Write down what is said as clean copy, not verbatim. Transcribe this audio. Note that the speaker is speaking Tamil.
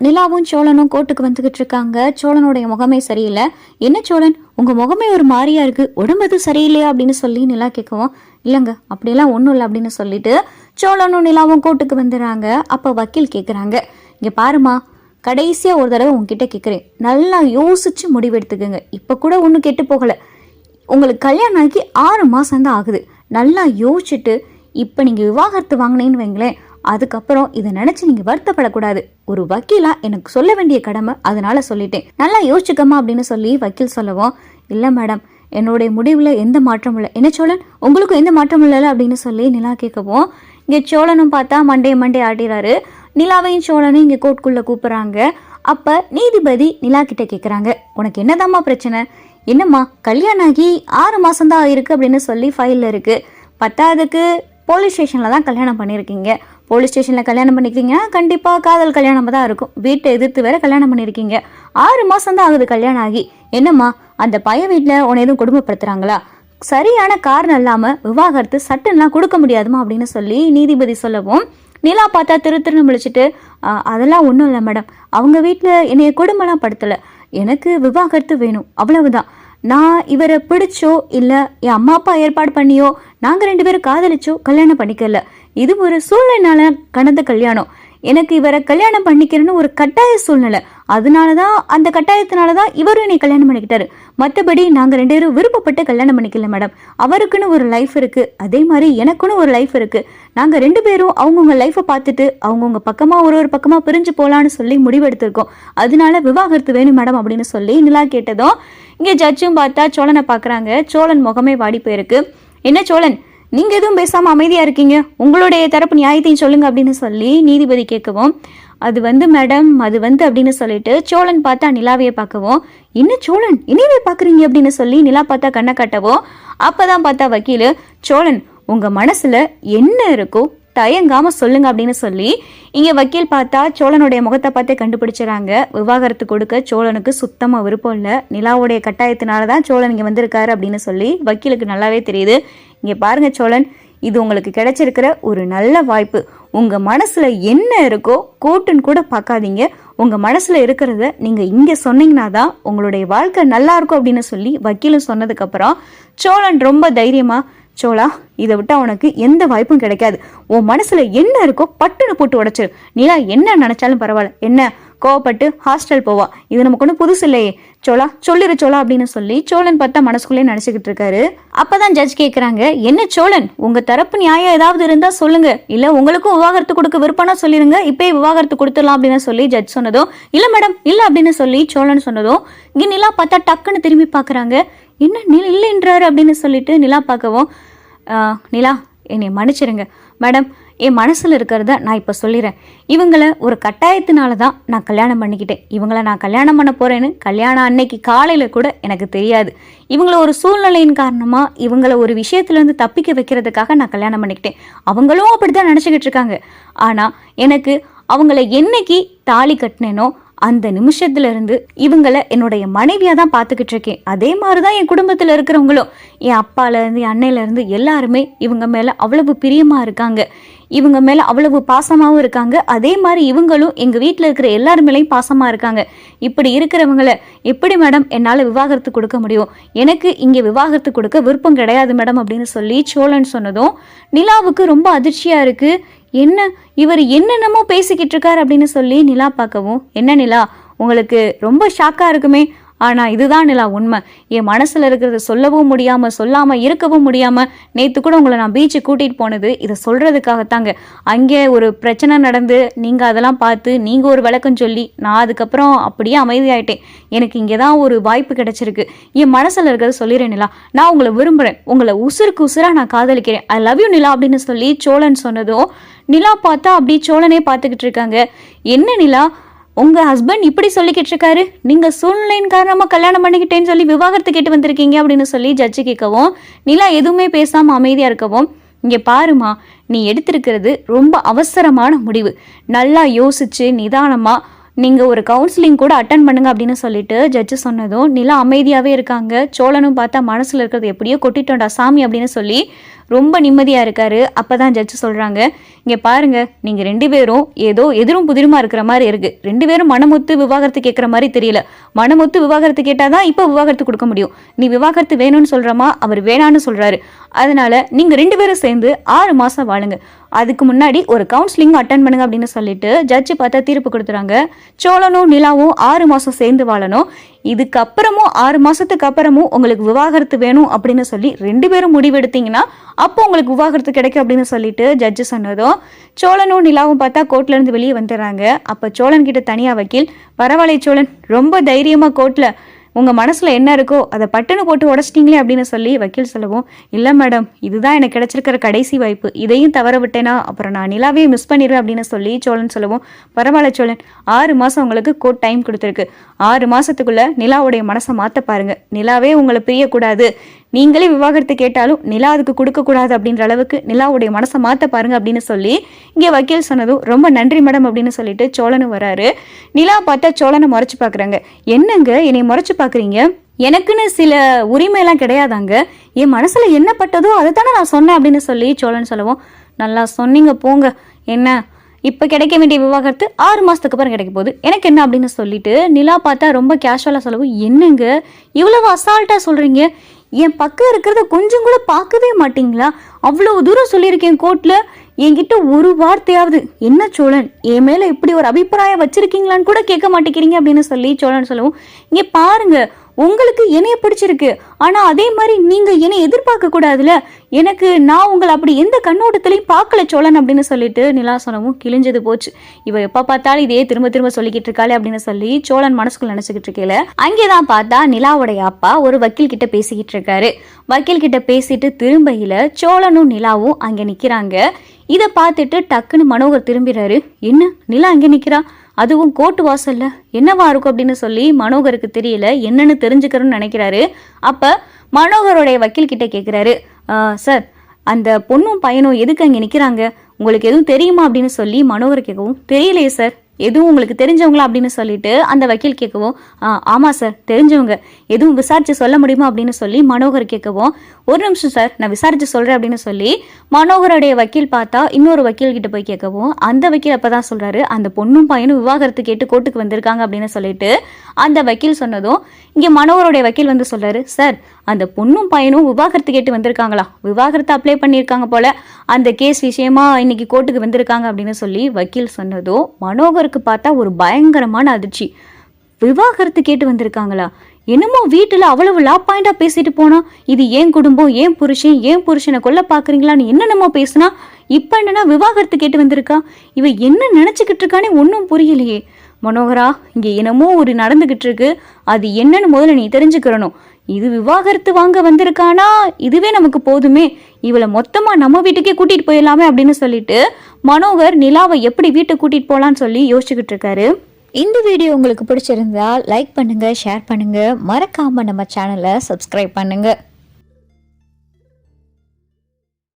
நிலாவும் சோழனும் கோர்ட்டுக்கு வந்துகிட்டு இருக்காங்க. சோழனுடைய முகமே சரியில்லை. என்ன சோழன், உங்க முகமே ஒரு மாதிரியா இருக்கு, உடம்பு எதுவும் சரியில்லையா அப்படின்னு சொல்லி நிலா கேட்கவும், இல்லைங்க அப்படியெல்லாம் ஒன்றும் இல்லை அப்படின்னு சொல்லிட்டு சோழனும் நிலாவும் கோர்ட்டுக்கு வந்துடுறாங்க. அப்போ வக்கீல் கேட்குறாங்க, இங்கே பாருமா, கடைசியாக ஒரு தடவை உங்ககிட்ட கேட்குறேன், நல்லா யோசிச்சு முடிவெடுத்துக்குங்க. இப்போ கூட ஒன்றும் கெட்டு போகலை, உங்களுக்கு கல்யாணம் ஆகி 6 மாதம் தான் ஆகுது. நல்லா யோசிச்சுட்டு இப்போ நீங்கள் விவாகரத்து வாங்கினேன்னு வைங்களேன், அதுக்கப்புறம் இதை நினச்சி நீங்கள் வருத்தப்படக்கூடாது. ஒரு வக்கீலா எனக்கு சொல்ல வேண்டிய கடமை, அதனால சொல்லிட்டேன், நல்லா யோசிச்சுக்கம்மா அப்படின்னு சொல்லி வக்கீல் சொல்லவும், இல்லை மேடம் என்னுடைய முடிவில் எந்த மாற்றமும் இல்லை. என்ன சோழன், உங்களுக்கும் எந்த மாற்றமும் இல்லை அப்படின்னு சொல்லி நிலா கேட்கவும், இங்கே சோழனும் பார்த்தா மண்டே ஆட்டிறாரு. நிலாவையும் சோழனையும் இங்கே கோர்ட்டுக்குள்ளே கூப்பிட்றாங்க. அப்போ நீதிபதி நிலா கிட்ட கேட்குறாங்க, உனக்கு என்னதாம்மா பிரச்சனை? என்னம்மா கல்யாணம் ஆகி 6 மாதம் தான் ஆயிருக்கு அப்படின்னு சொல்லி ஃபைலில் இருக்குது. பத்தாவதுக்கு போலீஸ் ஸ்டேஷனில் தான் கல்யாணம் பண்ணியிருக்கீங்க. போலீஸ் ஸ்டேஷனில் கல்யாணம் பண்ணியிருக்கீங்கன்னா கண்டிப்பாக காதல் கல்யாணமாக தான் இருக்கும். வீட்டை எதிர்த்து வேற கல்யாணம் பண்ணியிருக்கீங்க. 6 மாதம் தான் ஆகுது கல்யாணம் ஆகி. என்னம்மா அந்த பையன் வீட்டில் உன்னை எதுவும் குடும்பப்படுத்துகிறாங்களா? சரியான காரணம் இல்லாமல் விவாகரத்து சட்டம்லாம் கொடுக்க முடியாதுமா அப்படின்னு சொல்லி நீதிபதி சொல்லவும், நிலா பார்த்தா திருன்னு முழிச்சிட்டு, அதெல்லாம் ஒன்றும் இல்லை மேடம், அவங்க வீட்டில் என்னைய குடும்பம்லாம் படுத்தலை, எனக்கு விவாகரத்து வேணும் அவ்வளவுதான். நான் இவரை பிடிச்சோ இல்லை என் அம்மா அப்பா ஏற்பாடு பண்ணியோ நாங்கள் 2 பேரும் காதலிச்சோ கல்யாணம் பண்ணிக்கல. இது ஒரு சூழ்நிலைனால கடந்த கல்யாணம். எனக்கு இவரை கல்யாணம் பண்ணிக்கிறேன்னு ஒரு கட்டாய சூழ்நிலை, அதனாலதான் அந்த கட்டாயத்தினாலதான் இவரும் என்னை கல்யாணம் பண்ணிக்கிட்டாரு. மற்றபடி நாங்கள் 2 பேரும் விருப்பப்பட்டு கல்யாணம் பண்ணிக்கல மேடம். அவருக்குன்னு ஒரு லைஃப் இருக்கு, அதே மாதிரி எனக்குன்னு ஒரு லைஃப் இருக்கு. நாங்கள் 2 பேரும் அவங்கவுங்க லைஃப்பை பார்த்துட்டு அவங்கவுங்க பக்கமா ஒரு பக்கமா பிரிஞ்சு போலான்னு சொல்லி முடிவெடுத்திருக்கோம். அதனால விவாகரத்து வேணும் மேடம் அப்படின்னு சொல்லி நிலா கேட்டதும் இங்கே ஜட்ஜும் பார்த்தா சோழனை பார்க்குறாங்க. சோழன் முகமே வாடி போயிருக்கு. என்ன சோழன், நீங்க எதுவும் பேசாம அமைதியா இருக்கீங்க, உங்களுடைய தரப்பு நியாயத்தையும் சொல்லுங்க அப்படின்னு சொல்லி நீதிபதி கேட்கவும், அது மேடம் அது அப்படின்னு சொல்லிட்டு சோழன் பார்த்தா நிலாவையே பார்க்கவும், என்ன சோழன் இனிவே பாக்குறீங்க அப்படின்னு சொல்லி நிலா பார்த்தா கண்ணை கட்டவும், அப்பதான் பார்த்தா வக்கீலு, சோழன் உங்க மனசுல என்ன இருக்கோ தயங்காம சொல்லுங்க அப்படின்னு சொல்லி இங்க வக்கீல் பார்த்தா சோழனுடைய முகத்தை பார்த்தே கண்டுபிடிச்சிடறாங்க. விவாகரத்து கொடுக்க சோழனுக்கு சுத்தமா விருப்பம் இல்லை, நிலாவுடைய கட்டாயத்தினாலதான் சோழன் இங்க வந்திருக்காரு அப்படின்னு சொல்லி வக்கீலுக்கு நல்லாவே தெரியுது. இங்க பாருங்க சோழன், இது உங்களுக்கு கிடைச்சிருக்கிற ஒரு நல்ல வாய்ப்பு. உங்க மனசுல என்ன இருக்கோ கோர்ட்டுன்னு கூட பார்க்காதீங்க, உங்க மனசுல இருக்கிறத நீங்க இங்க சொன்னீங்கன்னா தான் உங்களுடைய வாழ்க்கை நல்லா இருக்கும் அப்படின்னு சொல்லி வக்கீலும் சொன்னதுக்கு அப்புறம் சோழன் ரொம்ப தைரியமா, சோழா இதை விட்டா உனக்கு எந்த வாய்ப்பும் கிடைக்காது, உன் மனசுல என்ன இருக்கோ பட்டுன்னு போட்டு உடைச்சிரு, நீலா என்ன நினைச்சாலும் பரவாயில்ல, என்ன கோவப்பட்டு ஹாஸ்டல் போவா, இது நமக்கு ஒன்றும் புதுசு இல்லையே, சோழா சொல்லிரு சோழா அப்படின்னு சொல்லி சோழன் பார்த்தா மனசுக்குள்ளே நினைச்சுக்கிட்டு இருக்காரு. அப்பதான் ஜட்ஜ் கேட்குறாங்க, என்ன சோழன் உங்க தரப்பு நியாயம் ஏதாவது இருந்தா சொல்லுங்க, இல்ல உங்களுக்கும் விவாகரத்து கொடுக்க விருப்பம்னா சொல்லிருங்க, இப்பயே விவாகரத்து கொடுத்துடலாம் அப்படின்னு சொல்லி ஜட்ஜ் சொன்னதும், இல்ல மேடம் இல்ல அப்படின்னு சொல்லி சோழன் சொன்னதும் இங்க நிலா பார்த்தா டக்குன்னு திரும்பி பாக்குறாங்க. என்ன நில இல்லைன்றாரு அப்படின்னு சொல்லிட்டு நிலா பார்க்கவும், நிலா என்னை மன்னிச்சிருங்க மேடம், என் மனசில் இருக்கிறத நான் இப்போ சொல்லிடுறேன். இவங்களை ஒரு கட்டாயத்தினால தான் நான் கல்யாணம் பண்ணிக்கிட்டேன். இவங்களை நான் கல்யாணம் பண்ண போகிறேன்னு கல்யாணம் அன்னைக்கு காலையில் கூட எனக்கு தெரியாது. இவங்கள ஒரு சூழ்நிலையின் காரணமாக இவங்கள ஒரு விஷயத்துலேருந்து தப்பிக்க வைக்கிறதுக்காக நான் கல்யாணம் பண்ணிக்கிட்டேன். அவங்களும் அப்படி தான் நினச்சிக்கிட்டு இருக்காங்க. ஆனால் எனக்கு அவங்கள என்னைக்கு தாலி கட்டினேனோ அந்த நிமிஷத்துல இருந்து இவங்களை என்னுடைய மனைவியா தான் பார்த்துக்கிட்டு இருக்கேன். அதே மாதிரிதான் என் குடும்பத்துல இருக்கிறவங்களும், என் அப்பால இருந்து என் அன்னையில இருந்து எல்லாருமே இவங்க மேல அவ்வளவு பிரியமா இருக்காங்க, இவங்க மேல அவ்வளவு பாசமாவும் இருக்காங்க. அதே மாதிரி இவங்களும் எங்க வீட்டுல இருக்கிற எல்லாரு மேலேயும் பாசமா இருக்காங்க. இப்படி இருக்கிறவங்களை எப்படி மேடம் என்னால விவாகரத்து கொடுக்க முடியும்? எனக்கு இங்க விவாகரத்து கொடுக்க விருப்பம் கிடையாது மேடம் அப்படின்னு சொல்லி சோழன் சொன்னதும் நிலாவுக்கு ரொம்ப அதிர்ச்சியா இருக்கு. என்ன இவர் என்னென்னமோ பேசிக்கிட்டு இருக்காரு அப்படின்னு சொல்லி நிலா பார்க்கவும், என்ன நிலா உங்களுக்கு ரொம்ப ஷாக்கா இருக்குமே, ஆனா இதுதான் நிலா உண்மை. என் மனசுல இருக்கிறத சொல்லவும் முடியாம சொல்லாம இருக்கவும் முடியாம நேத்து கூட உங்களை நான் பீச்சு கூட்டிட்டு போனது இதை சொல்றதுக்காகத்தாங்க. அங்கே ஒரு பிரச்சனை நடந்து நீங்க அதெல்லாம் பார்த்து நீங்க ஒரு விளக்கம் சொல்லி நான் அதுக்கப்புறம் அப்படியே அமைதியாயிட்டேன். எனக்கு இங்கேதான் ஒரு வாய்ப்பு கிடைச்சிருக்கு, என் மனசுல இருக்கிறத சொல்லிடுறேன் நிலா, நான் உங்களை விரும்புறேன், உங்களை உசுருக்கு உசுரா நான் காதலிக்கிறேன், ஐ லவ் யூ நிலா அப்படின்னு சொல்லி சோழன் சொன்னதும் நிலா பார்த்தா அப்படி சோழனே பார்த்துக்கிட்டு இருக்காங்க. என்ன நிலா உங்க ஹஸ்பண்ட் இப்படி சொல்லிக்கிட்டு இருக்காரு, நீங்க சூழ்நிலையின் காரணமா கல்யாணம் பண்ணிக்கிட்டேன்னு சொல்லி விவாகரத்து கேட்டு வந்திருக்கீங்க அப்படின்னு சொல்லி ஜட்ஜு கேட்கவும், நிலா எதுவுமே பேசாம அமைதியா இருக்கவும், இங்க பாருமா நீ எடுத்திருக்கிறது ரொம்ப அவசரமான முடிவு, நல்லா யோசிச்சு நிதானமா நீங்க ஒரு கவுன்சிலிங் கூட அட்டன் பண்ணுங்க அப்படின்னு சொல்லிட்டு ஜட்ஜு சொன்னதும் நிலா அமைதியாவே இருக்காங்க. சோழனும் பார்த்தா மனசுல இருக்கிறது எப்படியோ கொட்டிட்டோண்டா சாமி அப்படின்னு சொல்லி ரொம்ப நிம்மதியாக இருக்காரு. அப்போ தான் ஜட்ஜு சொல்கிறாங்க, இங்கே பாருங்க, நீங்கள் 2 பேரும் ஏதோ எதிரும் புதிருமா இருக்கிற மாதிரி இருக்குது. 2 பேரும் மனமொத்து விவாகரத்து கேட்குற மாதிரி தெரியல. மனமொத்து விவாகரத்து கேட்டால் தான் இப்போ விவாகரத்து கொடுக்க முடியும். நீ விவாகரத்து வேணும்னு சொல்கிறமா, அவர் வேணான்னு சொல்கிறாரு. அதனால நீங்கள் 2 பேரும் சேர்ந்து 6 மாதம் வாழுங்க. அதுக்கு முன்னாடி ஒரு கவுன்சிலிங் அட்டன் பண்ணுங்க அப்படின்னு சொல்லிட்டு ஜட்ஜு பார்த்தா தீர்ப்பு கொடுத்துறாங்க. சோழனும் நிலாவும் 6 மாதம் சேர்ந்து வாழணும். இதுக்கப்புறமும் 6 மாதத்துக்கு அப்புறமும் உங்களுக்கு விவாகரத்து வேணும் அப்படின்னு சொல்லி 2 பேரும் முடிவெடுத்தீங்கன்னா அப்போ உங்களுக்கு விவாகரத்து கிடைக்கும் அப்படின்னு சொல்லிட்டு ஜட்ஜு சொன்னதும் சோழனும் நிலாவும் பார்த்தா கோர்ட்ல இருந்து வெளியே வந்துடுறாங்க. அப்போ சோழன் கிட்ட தனியா வக்கீல், பரவாயில்லை சோழன், ரொம்ப தைரியமா கோர்ட்ல உங்கள் மனசில் என்ன இருக்கோ அதை பட்டுன்னு போட்டு உடச்சிட்டிங்களே அப்படின்னு சொல்லி வக்கீல் சொல்லவும், இல்லை மேடம், இதுதான் எனக்கு கிடைச்சிருக்கிற கடைசி வாய்ப்பு, இதையும் தவற விட்டேனா அப்புறம் நான் நிலாவே மிஸ் பண்ணிடுவேன் அப்படின்னு சொல்லி சோழன் சொல்லவும், பரவாயில்ல சோழன், 6 மாதம் உங்களுக்கு கோர்ட் டைம் கொடுத்துருக்கு. 6 மாதத்துக்குள்ளே நிலாவுடைய மனசை மாற்ற பாருங்க. நிலாவே உங்களை பிரியக்கூடாது, நீங்களே விவாகரத்து கேட்டாலும் நிலா அதுக்கு கொடுக்கக்கூடாது அப்படின்ற அளவுக்கு நிலாவுடைய மனசை மாற்ற பாருங்க அப்படின்னு சொல்லி இங்கே வக்கீல் சொன்னதும், ரொம்ப நன்றி மேடம் அப்படின்னு சொல்லிட்டு சோழனும் வராரு. நிலா பார்த்தா சோழனை முறைச்சு பார்க்குறாங்க. என்னங்க என்னை முறைச்சு பார்க்குறீங்க? எனக்குன்னு சில உரிமையெல்லாம் கிடையாதாங்க, என் மனசில் என்ன பட்டதோ அதை தானே நான் சொன்னேன் அப்படின்னு சொல்லி சோழன் சொல்லவும், நல்லா சொன்னீங்க போங்க, என்ன இப்போ கிடைக்க வேண்டிய விவாகரத்து 6 மாதத்துக்கு அப்புறம் கிடைக்க போகுது, எனக்கு என்ன அப்படின்னு சொல்லிட்டு நிலா பார்த்தா ரொம்ப கேஷுவலாக சொல்லவும், என்னங்க இவ்வளவு அசால்ட்டாக சொல்கிறீங்க? என் பக்கம் இருக்கிறத கொஞ்சம் கூட பார்க்கவே மாட்டீங்களா? அவ்வளோ தூரம் சொல்லியிருக்கேன் கோர்ட்டில், என்கிட்ட ஒரு வார்த்தையாவது என்ன சோழன் என் மேலே இப்படி ஒரு அபிப்பிராயம் வச்சிருக்கீங்களான்னு கூட கேட்க மாட்டேங்கிறீங்க அப்படின்னு சொல்லி சோழன் சொல்லவும், இங்கே பாருங்க, உங்களுக்கு என்னைய பிடிச்சிருக்கு, ஆனால் அதே மாதிரி நீங்கள் என்னை எதிர்பார்க்க கூடாதுல, நான் உங்களை அப்படி எந்த கண்ணோட்டத்திலையும் பார்க்கல சோழன் அப்படின்னு சொல்லிட்டு நிலா சொன்னவும் கிழிஞ்சது போச்சு. இவ எப்போ பார்த்தாலும் இதே திரும்ப திரும்ப சொல்லிக்கிட்டு இருக்காளே அப்படின்னு சொல்லி சோழன் மனசுக்குள்ள நினைச்சுக்கிட்டு இருக்கேல, அங்கேதான் பார்த்தா நிலாவுடைய அப்பா ஒரு வக்கீல் கிட்ட பேசிக்கிட்டு இருக்காரு. வக்கீல் கிட்ட பேசிட்டு திரும்பையில சோழனும் நிலாவும் அங்கே நிற்கிறாங்க. இதை பார்த்துட்டு டக்குன்னு மனோகர் திரும்பிடுறாரு. என்ன நிலா அங்கே நிற்கிறா, அதுவும் கோர்ட்டு வாசல்ல, என்னவா இருக்கும் அப்படின்னு சொல்லி மனோகருக்கு தெரியல, என்னன்னு தெரிஞ்சுக்கிறோன்னு நினைக்கிறாரு. அப்ப மனோகருடைய வக்கீல் கிட்ட கேட்குறாரு, சார், அந்த பொண்ணும் பையனும் எதுக்கு அங்கே நிற்கிறாங்க, உங்களுக்கு எதுவும் தெரியுமா அப்படின்னு சொல்லி மனோகர் கேட்கவும், தெரியலையே சார், எதுவும் உங்களுக்கு தெரிஞ்சவங்களா அப்படின்னு சொல்லிட்டு அந்த வக்கீல் கேட்கவும், ஆமாம் சார் தெரிஞ்சவங்க, எதுவும் விசாரிச்சு சொல்ல முடியுமா அப்படின்னு சொல்லி மனோகர் கேட்கவும், ஒரு நிமிஷம் சார், நான் விசாரிச்சு சொல்கிறேன் அப்படின்னு சொல்லி மனோகருடைய வக்கீல் பார்த்தா இன்னொரு வக்கீல் கிட்ட போய் கேட்கவும், அந்த வக்கீல் அப்போ தான் சொல்கிறாரு, அந்த பொண்ணும் பையனும் விவாகரத்து கேட்டு கோர்ட்டுக்கு வந்திருக்காங்க அப்படின்னு சொல்லிட்டு அந்த வக்கீல் சொன்னதும் இங்கே மனோகருடைய வக்கீல் வந்து சொல்கிறாரு, சார், அந்த பொண்ணும் பையனும் விவாகரத்து கேட்டு வந்திருக்காங்களா, விவாகரத்து அப்ளை பண்ணியிருக்காங்க போல, அந்த கேஸ் விஷயமா இன்னைக்கு கோர்ட்டுக்கு வந்திருக்காங்க அப்படின்னு சொல்லி வக்கீல் சொன்னதும் மனோகருக்கு பார்த்தா ஒரு பயங்கரமான அதிர்ச்சி. விவாகரத்து கேட்டு வந்திருக்காங்களா, என்னமோ வீட்டில் அவ்வளவு லா பாயிண்டா பேசிட்டு போனா, இது ஏன் குடும்பம், ஏன் புருஷனை கொல்ல பாக்குறீங்களான்னு என்னென்னமோ பேசுனா, இப்ப என்னன்னா விவாகரத்து கேட்டு வந்திருக்கா, இவ என்ன நினைச்சுக்கிட்டு இருக்கானே ஒன்னும் புரியலையே. மனோகரா, இங்க என்னமோ ஒரு நடந்துகிட்டு இருக்கு, அது என்னன்னு முதல்ல நீ தெரிஞ்சுக்கிறணும். இது விவாகரத்து வாங்க வந்திருக்கானா, இதுவே நமக்கு போதுமே, இவளை மொத்தமா நம்ம வீட்டுக்கே கூட்டிட்டு போயிடலாமே அப்படின்னு சொல்லிட்டு மனோகர் நிலாவை எப்படி வீட்டுக்கு கூட்டிட்டு போலான்னு சொல்லி யோசிச்சுக்கிட்டு இருக்காரு. இந்த வீடியோ உங்களுக்கு பிடிச்சிருந்தா லைக் பண்ணுங்க, ஷேர் பண்ணுங்க, மறக்காம நம்ம சேனலை சப்ஸ்கிரைப் பண்ணுங்க.